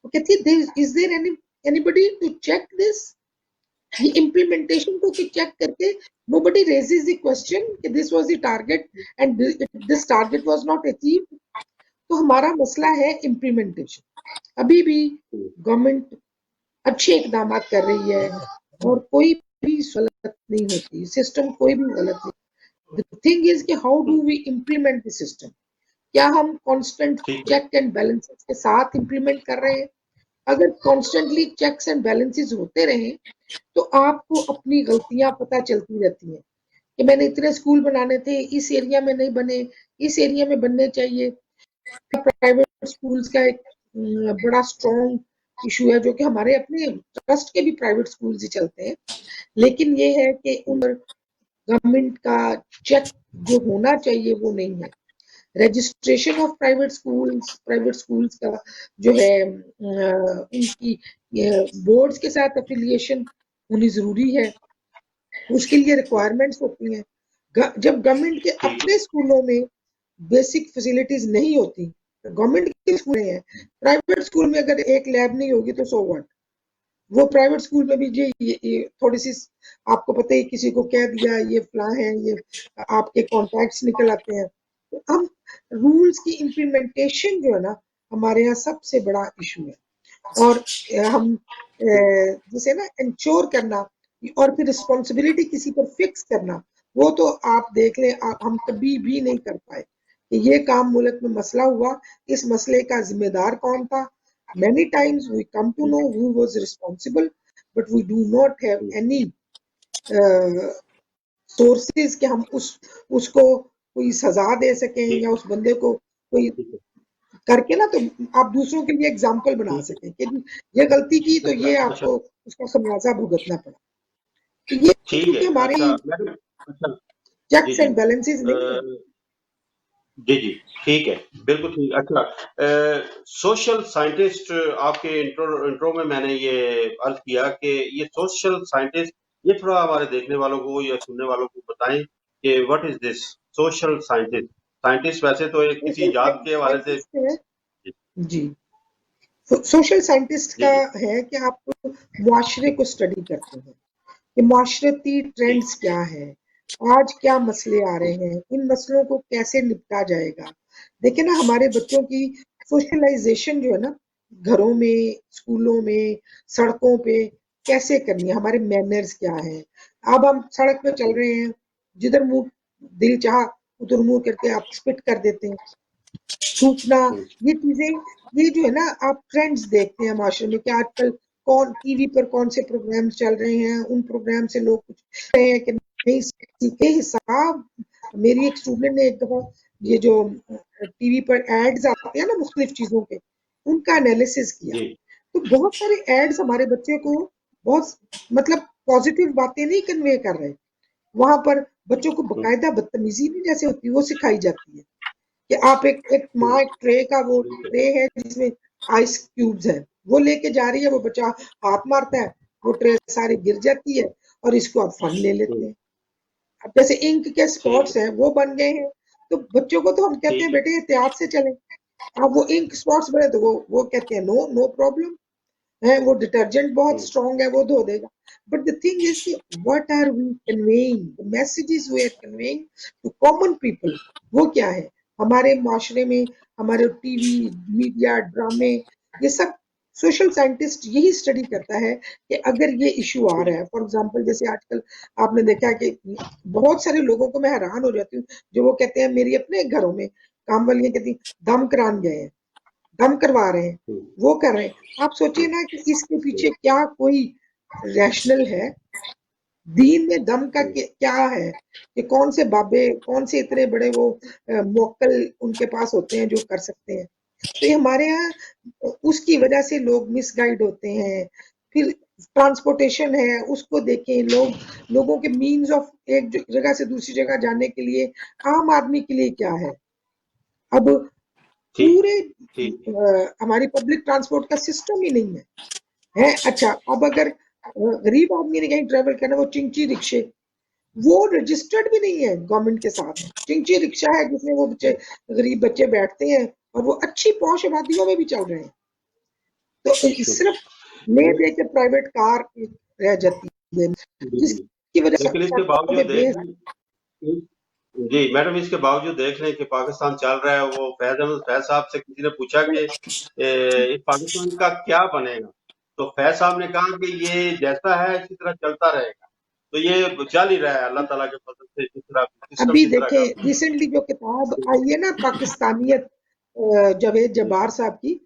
وہ کہتی ہے is there anybody to check this, یہ امپلیمنٹیشن کو چیک کر کے nobody raises the question کہ this was the target and this target was not achieved. تو ہمارا مسئلہ ہے امپلیمنٹیشن. ابھی بھی گورنمنٹ اچھے اقدامات کر رہی ہے اور کوئی بھی غلط نہیں ہوتی, سسٹم کوئی بھی غلط نہیں. The thing is کہ how do we implement the system, کیا ہم کانسٹنٹ چیک اینڈ بیلنس کے ساتھ امپلیمنٹ کر رہے ہیں. اگر کانسٹنٹلی چیکس اینڈ بیلنسز ہوتے رہیں تو آپ کو اپنی غلطیاں پتہ چلتی رہتی ہیں کہ میں نے اتنے اسکول بنانے تھے, اس ایریا میں نہیں بنے, اس ایریا میں بننے چاہیے. پرائیویٹ اسکولز کا ایک بڑا اسٹرانگ ایشو ہے جو کہ ہمارے اپنے ٹرسٹ کے بھی پرائیویٹ اسکولز ہی چلتے ہیں, لیکن یہ ہے کہ ان پر گورنمنٹ کا چیک جو ہونا چاہیے وہ نہیں ہے. رجسٹریشن آف پرائیویٹ اسکولز کا جو ہے ان کی بورڈز کے ساتھ افیلیشن ہونی ضروری ہے, اس کے لیے ریکوائرمنٹس ہوتی ہیں. جب گورنمنٹ کے اپنے اسکولوں میں بیسک فیسلٹیز نہیں ہوتی, گورنمنٹ کے اسکول ہیں, پرائیویٹ اسکول میں اگر ایک لیب نہیں ہوگی تو سو واٹ, وہ پرائیویٹ اسکول میں بھی یہ تھوڑی سی آپ کو پتہ ہی کسی کو کہہ دیا یہ فلاں ہیں, یہ آپ کے کانٹیکٹس نکل آتے ہیں. ہم رولز کی امپلیمنٹیشن جو ہے نا ہمارے یہاں سب سے بڑا ایشو ہے, اور ہم جسے نا انشور کرنا اور پھر رسپانسبلٹی کسی پر فکس کرنا, وہ تو آپ دیکھ لیں ہم کبھی بھی نہیں کر پائے کہ یہ کام ملک میں مسئلہ ہوا, اس مسئلے کا ذمہ دار کون تھا. Many times we come to know who was responsible, but we do not have any sources کہ ہم اس کو کوئی سزا دے سکیں یا اس بندے کو کوئی کر کے نا تو آپ دوسروں کے لیے اگزامپل بنا سکیں کہ یہ غلطی کی تو یہ آپ کو اس کا خمیازہ بھگتنا پڑا. تو یہ کیونکہ ہماری چیکس اینڈ بیلنسز نہیں ہے. جی ٹھیک ہے, بالکل ٹھیک. اچھا, سوشل سائنٹسٹ آپ کے انٹرو میں نے یہ عرض کیا کہ یہ سوشل سائنٹسٹ, یہ تھوڑا ہمارے دیکھنے والوں کو یا سننے والوں کو بتائیں کہ what is this social scientist. Scientist ویسے تو ایک کسی ایجاد کے حوالے سے جی, سوشل سائنٹسٹ کا ہے کہ آپ معاشرے کو اسٹڈی کرتے ہیں کہ معاشرتی ٹرینڈز کیا ہے, آج کیا مسئلے آ رہے ہیں, ان مسئلوں کو کیسے نپٹا جائے گا. دیکھیں نا ہمارے بچوں کی سوشلائزیشن جو ہے نا گھروں میں, اسکولوں میں, سڑکوں پہ کیسے کرنی ہے, ہمارے مینرز کیا ہیں. اب ہم سڑک پہ چل رہے ہیں, جدھر منہ دل چاہا ادھر منہ کر کے آپ اسپٹ کر دیتے ہیں, تھوکنا, یہ چیزیں یہ جو ہے نا آپ ٹرینڈز دیکھتے ہیں معاشرے میں کہ آج کل کون ٹی وی پر کون سے پروگرام چل رہے ہیں, ان پروگرام سے لوگ کچھ رہے ہیں کہ نہیں سیکھے. حساب میری ایک اسٹوڈنٹ نے ایک دفعہ یہ جو ٹی وی پر ایڈز آتے ہیں نا مختلف چیزوں کے, ان کا انالیسس کیا تو بہت سارے ایڈز ہمارے بچے کو بہت مطلب پازیٹیو باتیں نہیں کنوے کر رہے. وہاں پر بچوں کو باقاعدہ بدتمیزی بھی جیسے ہوتی ہے وہ سکھائی جاتی ہے کہ آپ ایک ماں ایک ٹرے کا وہ ٹرے ہے جس میں آئس کیوبز ہیں, وہ لے کے جا رہی ہے, وہ بچہ ہاتھ مارتا ہے, وہ ٹرے ساری گر جاتی ہے اور اس کو آپ فن لے لیتے ہیں. اب جیسے انک کے اسپاٹس ہیں وہ بن گئے ہیں تو بچوں کو تو ہم کہتے ہیں بیٹے احتیاط سے چلیں. اب وہ انک اسپاٹس بنے تو وہ کہتے ہیں نو پرابلم, ہے وہ ڈٹرجنٹ بہت اسٹرانگ ہے وہ دھو دے گا. بٹ دا تھنگ از کہ what are we conveying, messages we are conveying to common people, وہ کیا ہے ہمارے معاشرے میں. ہمارے ٹی وی, میڈیا, ڈرامے, یہ سب سوشل سائنٹسٹ یہی اسٹڈی کرتا ہے کہ اگر یہ ایشو آ رہا ہے, فار ایگزامپل جیسے آج کل آپ نے دیکھا کہ بہت سارے لوگوں کو میں حیران ہو جاتی ہوں جو وہ کہتے ہیں میری اپنے گھروں میں کام والیاں کہتی ہیں دم کران گئے ہیں, دم کروا رہے ہیں, وہ کر رہے ہیں. آپ سوچئے نا کہ اس کے پیچھے کیا کوئی ریشنل ہے. دین میں دم کا کیا ہے کہ کون سے بابے, کون سے اتنے بڑے وہ موکل ان کے پاس ہوتے ہیں جو کر سکتے ہیں. تو یہ ہمارے ہاں اس کی وجہ سے لوگ مس گائیڈ ہوتے ہیں. پھر ٹرانسپورٹیشن ہے اس کو دیکھیں, لوگوں کے مینز آف ایک جگہ سے دوسری جگہ جانے کے لیے عام آدمی کے لیے کیا ہے. اب پورے ہماری پبلک ٹرانسپورٹ کا سسٹم ہی نہیں ہے. اچھا اب اگر غریب آدمی نے کہیں ٹریول کرنا, وہ چنچی رکشے, وہ رجسٹرڈ بھی نہیں ہے گورنمنٹ کے ساتھ. چنچی رکشا ہے جس میں وہ غریب بچے بیٹھتے ہیں اور وہ اچھی پوش آبادیوں میں بھی چل رہے ہیں. تو صرف لے دے کے پرائیویٹ کار رہ جاتی ہے جس کی وجہ سے لیکن اس کے باوجود جی میڈم, اس کے باوجود دیکھ رہے ہیں کہ پاکستان چل رہا ہے. وہ فیض احمد فیض صاحب سے کسی نے پوچھا کہ پاکستان کا کیا بنے گا, تو فیض صاحب نے کہا کہ یہ جیسا ہے اسی طرح چلتا رہے گا. تو یہ چل ہی رہا ہے اللہ تعالیٰ کے فضل سے جس طرح ابھی دیکھیں ریسنٹلی جو کتاب آئی ہے نا پاکستانیت جاوید جبار صاحب کی,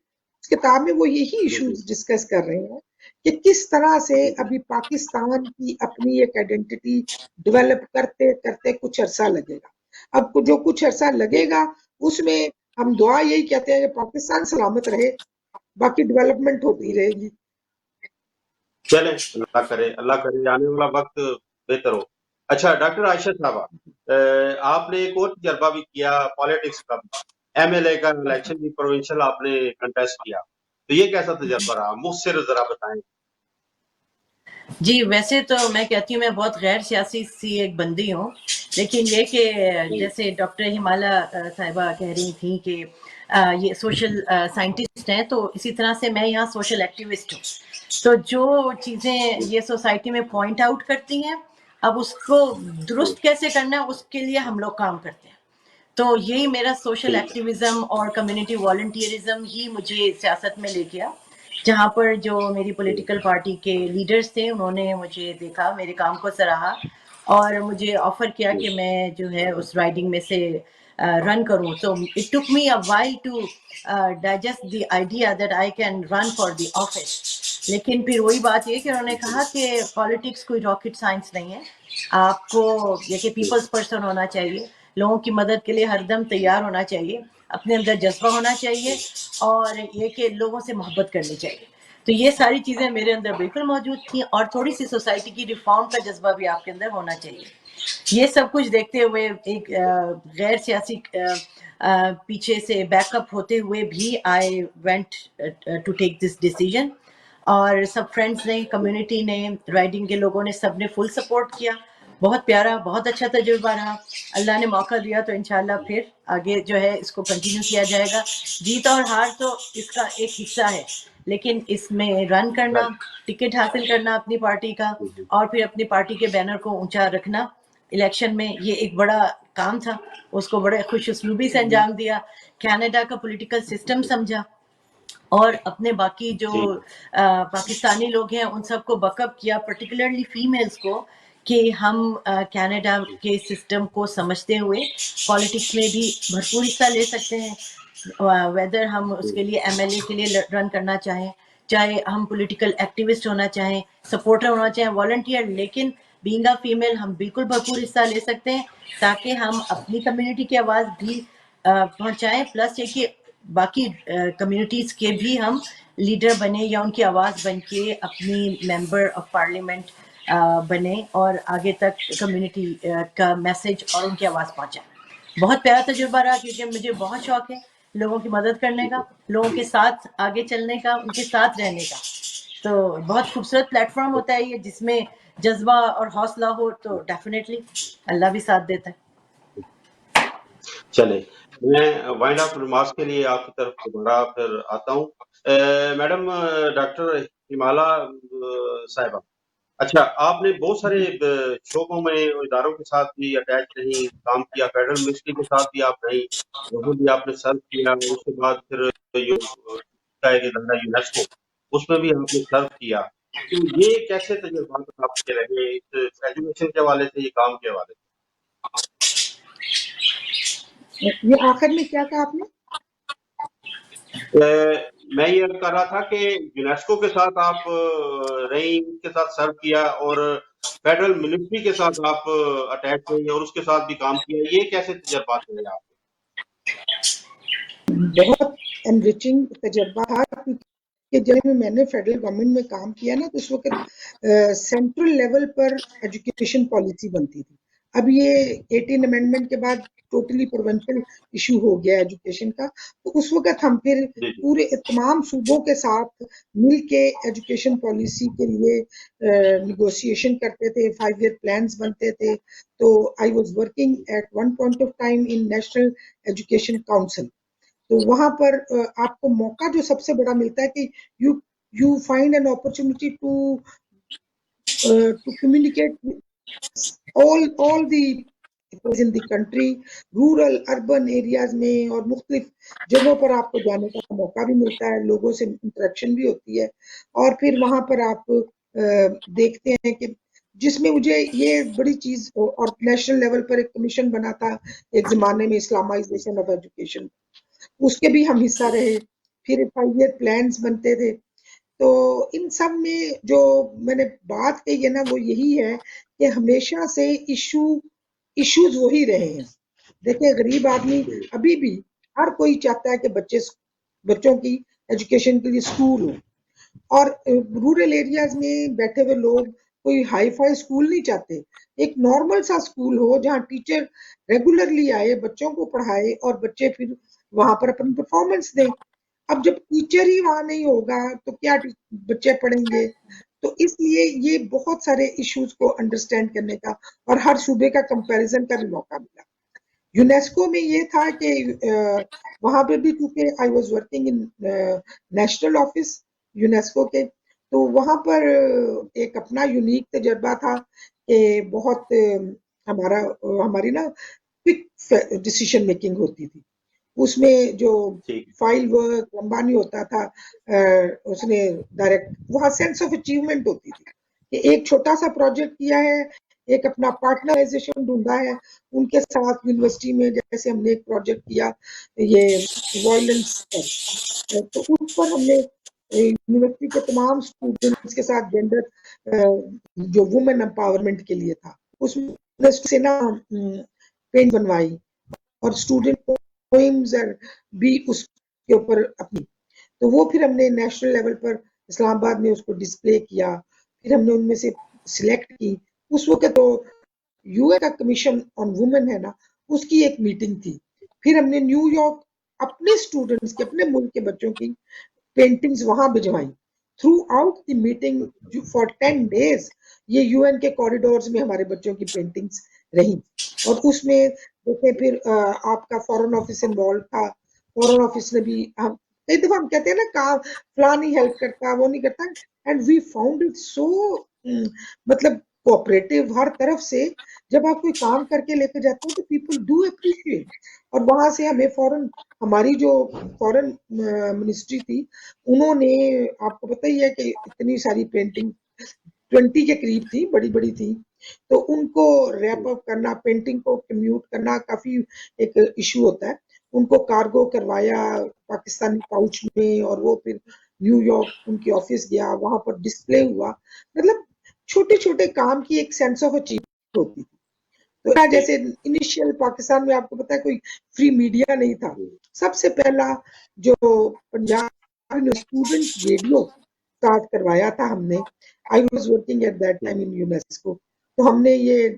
اس کتاب میں وہ یہی ایشوز ڈسکس کر رہے ہیں کہ کس طرح سے ابھی پاکستان کی اپنی ایک آئیڈینٹی ڈیولپ کرتے کرتے کچھ عرصہ لگے گا. اب جو کچھ عرصہ لگے گا اس میں ہم دعا یہی کہتے ہیں کہ پاکستان سلامت رہے, باقی ڈیولپمنٹ ہوتی رہے گی. چلیں اللہ کرے آنے والا وقت بہتر ہو. اچھا ڈاکٹر عائشہ صاحبہ, آپ نے ایک اور تجربہ بھی کیا پالیٹکس کا, ایم ایل اے کا الیکشن کی پروونشل آپ نے کنٹیسٹ کیا, تو یہ کیسا تجربہ رہا, مجھ ذرا بتائیں. جی ویسے تو میں کہتی ہوں میں بہت غیر سیاسی سی ایک بندی ہوں, لیکن یہ کہ جیسے ڈاکٹر ہمالا صاحبہ کہہ رہی تھیں کہ یہ سوشل سائنٹسٹ ہیں, تو اسی طرح سے میں یہاں سوشل ایکٹیوسٹ ہوں. تو جو چیزیں یہ سوسائٹی میں پوائنٹ آؤٹ کرتی ہیں, اب اس کو درست کیسے کرنا ہے اس کے لیے ہم لوگ کام کرتے ہیں. تو یہی میرا سوشل ایکٹیویزم اور کمیونٹی والنٹیئرزم ہی مجھے سیاست میں لے گیا, جہاں پر جو میری پولیٹیکل پارٹی کے لیڈرز تھے انہوں نے مجھے دیکھا, میرے کام کو سراہا اور مجھے آفر کیا کہ میں جو ہے اس رائڈنگ میں سے رن کروں. تو it took me a while to digest the idea that I can run for the office. لیکن پھر وہی بات یہ کہ انہوں نے کہا کہ پالیٹکس کوئی راکٹ سائنس نہیں ہے, آپ کو یہ کہ پیپلز پرسن ہونا چاہیے, لوگوں کی مدد کے لیے ہر دم تیار ہونا چاہیے, اپنے اندر جذبہ ہونا چاہیے, اور یہ کہ لوگوں سے محبت کرنی چاہیے. تو یہ ساری چیزیں میرے اندر بالکل موجود تھیں, اور تھوڑی سی سوسائٹی کی ریفارم کا جذبہ بھی آپ کے اندر ہونا چاہیے. یہ سب کچھ دیکھتے ہوئے ایک غیر سیاسی پیچھے سے بیک اپ ہوتے ہوئے بھی I went to take this decision. اور سب فرینڈس نے, کمیونٹی نے, رائڈنگ کے لوگوں نے, سب نے فل سپورٹ کیا. بہت پیارا, بہت اچھا تجربہ رہا. اللہ نے موقع دیا تو انشاءاللہ پھر آگے جو ہے اس کو کنٹینیو کیا جائے گا. جیت اور ہار تو اس کا ایک حصہ ہے, لیکن اس میں رن کرنا, ٹکٹ حاصل کرنا اپنی پارٹی کا, اور پھر اپنی پارٹی کے بینر کو اونچا رکھنا الیکشن میں, یہ ایک بڑا کام تھا. اس کو بڑے خوش اسلوبی سے انجام دیا, کینیڈا کا پولیٹیکل سسٹم سمجھا, اور اپنے باقی جو پاکستانی لوگ ہیں ان سب کو بک اپ کیا, پرٹیکولرلی فیمیلز کو, کہ ہم کینیڈا کے سسٹم کو سمجھتے ہوئے پالیٹکس میں بھی بھرپور حصہ لے سکتے ہیں, ویدر ہم اس کے لیے ایم ایل اے کے لیے رن کرنا چاہیں, چاہے ہم پولیٹیکل ایکٹیوسٹ ہونا چاہیں, سپورٹر ہونا چاہیں, والنٹیئر, لیکن بینگ اے فیمیل ہم بالکل بھرپور حصہ لے سکتے ہیں تاکہ ہم اپنی کمیونٹی کی آواز بھی پہنچائیں, پلس یہ کہ باقی کمیونٹیز کے بھی ہم لیڈر بنے یا ان کی آواز بن کے اپنی ممبر آف پارلیمنٹ بنے اور آگے تک کمیونٹی کا میسج اور ان کی آواز پہنچائیں. بہت پیارا تجربہ رہا, کیونکہ مجھے بہت شوق ہے لوگوں کی مدد کرنے کا, لوگوں کے ساتھ آگے چلنے کا, ان کے ساتھ رہنے کا. تو بہت خوبصورت پلیٹ فارم ہوتا ہے یہ, جس میں جذبہ اور حوصلہ ہو تو ڈیفینیٹلی اللہ بھی ساتھ دیتا ہے. چلے میں وائنڈ اپ ریمارکس کے لیے آپ کی طرف دوبارہ پھر آتا ہوں. میڈم ڈاکٹر ہمالہ صاحبہ، اچھا آپ نے بہت سارے شعبوں میں اداروں کے ساتھ بھی اٹیچ رہی، کام کیا، فیڈرل منسٹری کے ساتھ بھی آپ رہی، وہاں بھی آپ نے سرو کیا، اس کے بعد پھر یونیسکو اس میں بھی آپ نے سرو کیا. تو یہ کیسے تجربات آپ کے رہے ایجوکیشن کے حوالے سے، یہ کام کے حوالے سے؟ یہ آخر میں کیا کہا آپ نے؟ میں یہ کر رہا تھا کہ یونیسکو کے ساتھ آپ رہی، اس کے ساتھ سرو کیا، اور فیڈرل ملٹری کے ساتھ آپ اٹیچ رہی اور اس کے ساتھ بھی کام کیا. یہ کیسے تجربات رہے آپ؟ بہت انریچنگ تجربہ تھا، کہ جب میں نے فیڈرل گورنمنٹ میں کام کیا نا تو اس وقت سینٹرل لیول پر ایجوکیشن پالیسی بنتی تھی. اب یہ 18 امینڈمنٹ کے بعد ٹوٹلی پروونشل ایشو ہو گیا ایجوکیشن کا. تو اس وقت ہم پھر پورے تمام صوبوں کے ساتھ مل کے ایجوکیشن پالیسی کے لیے نیگوسیشن کرتے تھے، 5 ایئر پلانز بنتے تھے. تو I was working at one point of time in National Education Council. تو وہاں پر آپ کو موقع جو سب سے بڑا ملتا ہے کہ you find an opportunity to communicate all the in the country, rural urban areas میں اور مختلف جگہوں پر آپ کو جانے کا موقع بھی ملتا ہے، لوگوں سے انٹریکشن بھی ہوتی ہے. اور پھر وہاں پر آپ دیکھتے ہیں کہ جس میں مجھے یہ بڑی چیز، اور نیشنل لیول پر ایک کمیشن بنا تھا ایک زمانے میں، اسلامائزیشن آف ایجوکیشن، اس کے بھی ہم حصہ رہے. پھر 5 ایئر پلانز بنتے تھے. تو ان سب میں جو میں نے بات کہی ہے نا وہ یہی ہے کہ ہمیشہ سے ایشوز وہی رہے ہیں. دیکھیں غریب آدمی ابھی بھی ہر کوئی چاہتا ہے کہ بچوں کی ایجوکیشن کے لیے اسکول ہو. اور رورل ایریاز میں بیٹھے ہوئے لوگ کوئی ہائی فائی اسکول نہیں چاہتے، ایک نارمل سا اسکول ہو جہاں ٹیچر ریگولرلی آئے، بچوں کو پڑھائے اور بچے پھر وہاں پر اپنی پرفارمنس دیں. اب جب ٹیچر ہی وہاں نہیں ہوگا تو کیا بچے پڑھیں گے؟ تو اس لیے یہ بہت سارے ایشوز کو انڈرسٹینڈ کرنے کا اور ہر صوبے کا کمپیریزن کا بھی موقع ملا. یونیسکو میں یہ تھا کہ وہاں پہ بھی کیونکہ آئی was working in national office UNESCO کے، تو وہاں پر ایک اپنا یونیک تجربہ تھا کہ بہت ہماری نا کوئک ڈیسیشن میکنگ ہوتی تھی. اس میں جو فائل ورک لمبا نہیں ہوتا تھا، اس نے ڈائریکٹ وہاں سینس آف اچیومنٹ ہوتی تھی کہ ایک چھوٹا سا پروجیکٹ کیا ہے، ایک اپنا پارٹنرائزیشن ڈھونڈا ہے ان کے ساتھ. یونیورسٹی میں جیسے ہم نے ایک پروجیکٹ کیا یہ وائلنس پر، تو اس پر ہم نے یونیورسٹی کے تمام اسٹوڈنٹس کے ساتھ جینڈر جو وومن امپاورمنٹ کے لیے تھا اس میں سے نا پین بنوائی اور اسٹوڈنٹ پوئمز بھی اس کے اوپر اپنی. تو وہ پھر ہم نے نیشنل لیول پر اسلام آباد میں اس کو ڈسپلے کیا. پھر ہم نے ان میں سے سلیکٹ کی. اس وقت تو یو اے کا کمیشن آن وومن ہے نا، اس کی ایک میٹنگ تھی. پھر ہم نے نیو یارک اپنے اسٹوڈنٹس کے، اپنے ملک کے بچوں کی پینٹنگز وہاں بھجوائیں. Throughout the meeting for 10 days یہ یو این کے کوریڈورز میں ہمارے بچوں کی پینٹنگز رہیں. اور اس میں دیکھیں پھر آپ کا فورن آفس انوالو تھا. فورن آفس نے بھی کئی دفعہ ہم کہتے ہیں نا کام فلاں نہیں ہیلپ کرتا، وہ نہیں کرتا، and we found it so مطلب کوآپریٹو ہر طرف سے. جب آپ کوئی کام کر کے لے کے جاتے ہیں تو پیپل ڈو اپریشیٹ. اور وہاں سے ہمیں فورن ہماری جو فورن منسٹری تھی انہوں نے، آپ کو پتہ ہی ہے کہ اتنی ساری پینٹنگ 20 کے قریب تھی، بڑی بڑی تھی، تو ان کو ریپ اپ کرنا، پینٹنگ کو کمیوٹ کرنا کافی ایک ایشو ہوتا ہے. ان کو کارگو کروایا پاکستانی پاؤچ میں اور وہ پھر نیو یارک ان کی آفس گیا، وہاں پر ڈسپلے ہوا. مطلب چھوٹے چھوٹے کام کی ایک سینس آف اچیومنٹ ہوتی تھی. تو جیسے انیشیل پاکستان میں آپ کو پتا ہے کوئی فری میڈیا نہیں تھا. سب سے پہلا جو پنجاب نے اسٹوڈنٹ ریڈیو اسٹارٹ کروایا تھا ہم نے. I was working at that time in UNESCO. تو ہم نے یہ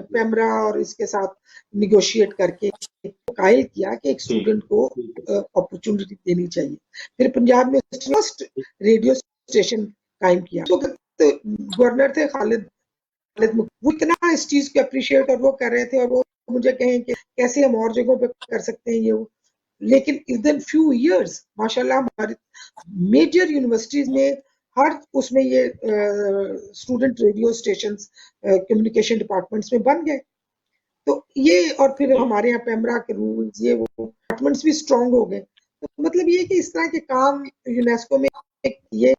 پیمرا اور اس کے ساتھ نیگوشیٹ کر کے قائل کیا کہ ایک اسٹوڈنٹ کو اپرچونٹی دینی چاہیے. پھر پنجاب میں فرسٹ ریڈیو اسٹیشن قائم کیا. تو گورنر تھے خالد، وہ اتنا اس چیز کو اپریشیٹ اور وہ کر رہے تھے اور وہ مجھے کہیں کہ کیسے ہم اور جگہوں پہ کر سکتے ہیں یہ وہ، لیکن ودن فیو ایئرس ماشاءاللہ ہماری میجر یونیورسٹیز میں ہر اس میں یہ student radio stations communication departments میں بن گئے. تو یہ اور پھر ہمارے یہاں پیمرا کے رولز یہ وہ ڈپارٹمنٹس بھی اسٹرانگ ہو گئے. تو مطلب یہ کہ اس طرح کے کام یونیسکو میں یہ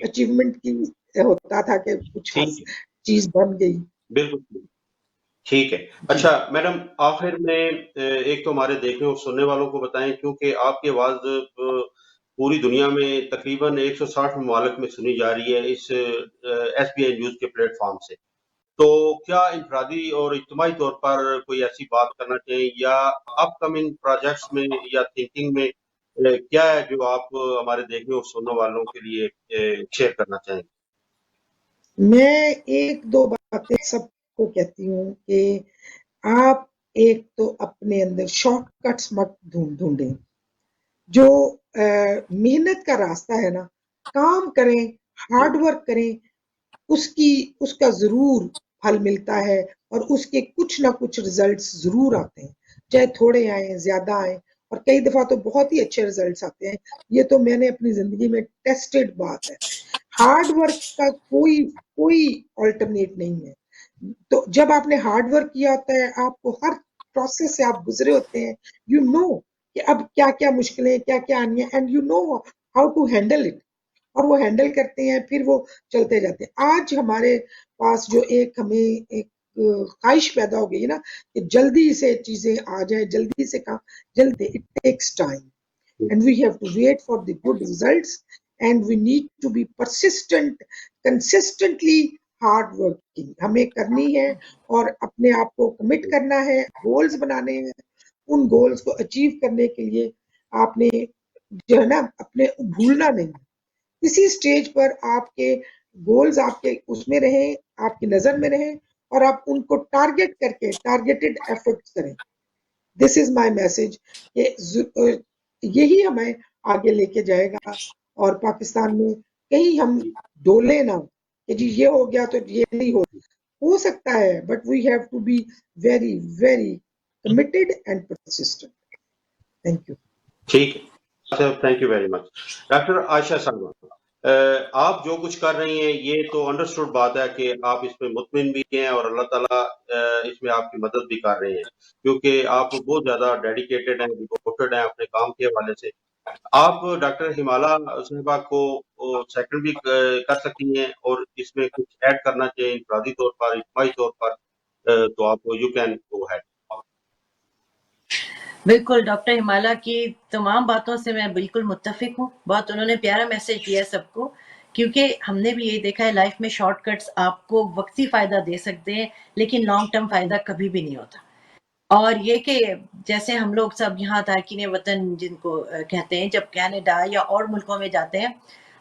اچیومنٹ کی ہوتا تھا کہ کچھ چیز بن گئی. بالکل ٹھیک ہے. اچھا میڈم، آخر میں ایک تو ہمارے دیکھنے اور سننے والوں کو بتائیں، کیونکہ آپ کی آواز پوری دنیا میں تقریباً 160 ممالک میں سنی جا رہی ہے اس ایس بی آئی نیوز کے پلیٹ فارم سے، تو کیا انفرادی اور اجتماعی طور پر کوئی ایسی بات کرنا چاہیں یا اپ کمنگ پروجیکٹس میں یا تھنکنگ میں کیا ہے جو آپ ہمارے دیکھنے اور سننے والوں کے لیے شیئر کرنا چاہیں؟ میں ایک دو باتیں سب کو کہتی ہوں کہ آپ ایک تو اپنے اندر شارٹ کٹس مت ڈھونڈیں. جو محنت کا راستہ ہے نا، کام کریں، ہارڈ ورک کریں، اس کا ضرور پھل ملتا ہے اور اس کے کچھ نہ کچھ ریزلٹس ضرور آتے ہیں، چاہے تھوڑے آئیں زیادہ آئیں، اور کئی دفعہ تو بہت ہی اچھے ریزلٹس آتے ہیں. یہ تو میں نے اپنی زندگی میں ٹیسٹڈ بات ہے. ہارڈ ورک کا کوئی آلٹرنیٹ نہیں ہے. تو جب آپ نے ہارڈ ورک کیا ہوتا ہے، آپ کو ہر پروسیس سے آپ گزرے ہوتے ہیں، یو نو کہ اب کیا کیا مشکلیں کیا کیا آنی ہیں، and you know how to handle it, اور وہ ہینڈل کرتے ہیں، پھر وہ چلتے جاتے ہیں. آج ہمارے پاس جو ہمیں ایک خواہش پیدا ہو گئی نا کہ جلدی سے چیزیں آ جائیں، جلدی سے کام جلدی، it takes time and we have to wait for the good results and we need to be persistent consistently hard working ہمیں کرنی ہے، اور اپنے آپ کو کمٹ کرنا ہے، گولز بنانے ہیں. ان گولز کو اچیو کرنے کے لیے آپ نے جو ہے نا اپنے بھولنا نہیں. اسی سٹیج پر آپ کے گولز آپ کے اس میں رہیں، آپ کی نظر میں رہیں، اور آپ ان کو ٹارگٹ کر کے ٹارگیٹڈ ایفرٹس کریں. دس از مائی میسج کہ یہی ہمیں آگے لے کے جائے گا، اور پاکستان میں کہیں ہم ڈولے نہ کہ جی یہ ہو گیا تو یہ نہیں ہو سکتا ہے، but we have to be very very committed and persistent. Thank you. ٹھیک ہے، thank you very much. Doctor Ayesha sahiba, آپ جو کچھ کر رہی ہیں یہ تو انڈرسٹوڈ بات ہے کہ آپ اس میں مطمئن بھی ہیں اور اللہ تعالیٰ اس میں آپ کی مدد بھی کر رہے ہیں، کیونکہ آپ بہت زیادہ ڈیڈیکیٹڈ ہیں، ڈیووٹڈ ہیں اپنے کام کے حوالے سے. آپ ڈاکٹر ہمالہ صاحبہ کو سیکنڈ بھی کر سکتی ہیں، اور اس میں کچھ ایڈ کرنا چاہیں انفرادی طور پر، اجتماعی طور پر، تو آپ یو کین گو ہیڈ. بالکل، ڈاکٹر ہمالہ کی تمام باتوں سے میں بالکل متفق ہوں. بہت انہوں نے پیارا میسج دیا سب کو، کیونکہ ہم نے بھی یہی دیکھا ہے لائف میں شارٹ کٹس آپ کو وقتی فائدہ دے سکتے ہیں لیکن لانگ ٹرم فائدہ کبھی بھی نہیں ہوتا. اور یہ کہ جیسے ہم لوگ سب یہاں تارکین وطن جن کو کہتے ہیں، جب کینیڈا یا اور ملکوں میں جاتے ہیں،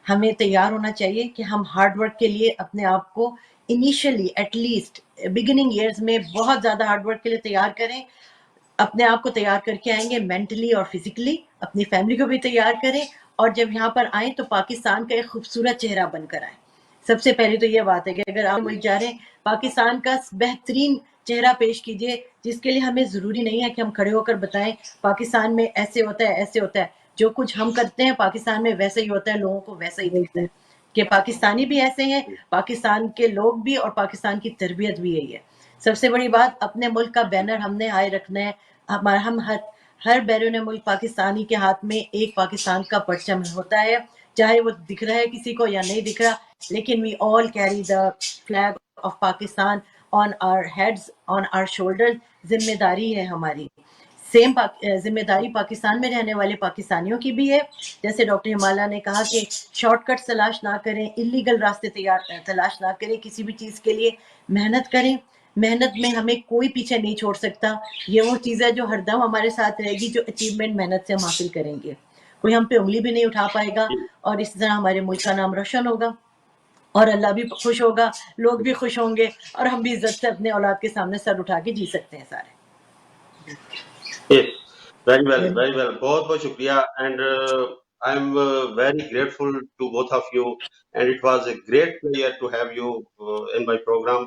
ہمیں تیار ہونا چاہیے کہ ہم ہارڈ ورک کے لیے اپنے آپ کو initially at least beginning years میں بہت زیادہ ہارڈ ورک کے لیے تیار کریں. اپنے آپ کو تیار کر کے آئیں گے مینٹلی اور فزیکلی، اپنی فیملی کو بھی تیار کریں، اور جب یہاں پر آئیں تو پاکستان کا ایک خوبصورت چہرہ بن کر آئیں. سب سے پہلے تو یہ بات ہے کہ اگر آپ ملک جا رہے ہیں، پاکستان کا بہترین چہرہ پیش کیجئے، جس کے لیے ہمیں ضروری نہیں ہے کہ ہم کھڑے ہو کر بتائیں پاکستان میں ایسے ہوتا ہے ایسے ہوتا ہے. جو کچھ ہم کرتے ہیں پاکستان میں ویسے ہی ہوتا ہے، لوگوں کو ویسا ہی دکھتا ہے کہ پاکستانی بھی ایسے ہیں، پاکستان کے لوگ بھی، اور پاکستان کی تربیت بھی یہی ہے. سب سے بڑی بات، اپنے ملک کا بینر ہم نے ہائے رکھنا ہے. ہم ہر بیرون ملک پاکستانی کے ہاتھ میں ایک پاکستان کا پرچم ہوتا ہے، چاہے وہ دکھ رہا ہے کسی کو یا نہیں دکھ رہا، لیکن we all carry the flag of Pakistan on our heads, on our shoulder. ذمہ داری ہے ہماری، سیم ذمہ داری پاکستان میں رہنے والے پاکستانیوں کی بھی ہے. جیسے ڈاکٹر ہمالہ نے کہا کہ شارٹ کٹس تلاش نہ کریں، انلیگل راستے تلاش نہ کریں، کسی بھی چیز کے لیے محنت کریں. محنت میں ہمیں کوئی پیچھے نہیں چھوڑ سکتا. یہ وہ چیز ہے جو ہر دم ہمارے ساتھ رہے گی، جو اچیومنٹ محنت سے ہم حاصل کریں گے. کوئی ہم پہ انگلی بھی نہیں اٹھا پائے گا، اور اس طرح ہمارے ملک کا نام روشن ہوگا، اور اللہ بھی خوش ہوگا، لوگ بھی خوش ہوں گے، اور ہم بھی عزت سے اپنے اولاد کے سامنے سر اٹھا کے جی سکتے ہیں سارے. ویری ویل، ویری ویل، بہت بہت شکریہ. And I am very grateful to both of you, and it was a great pleasure to have you in my program.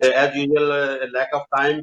as usual lack of time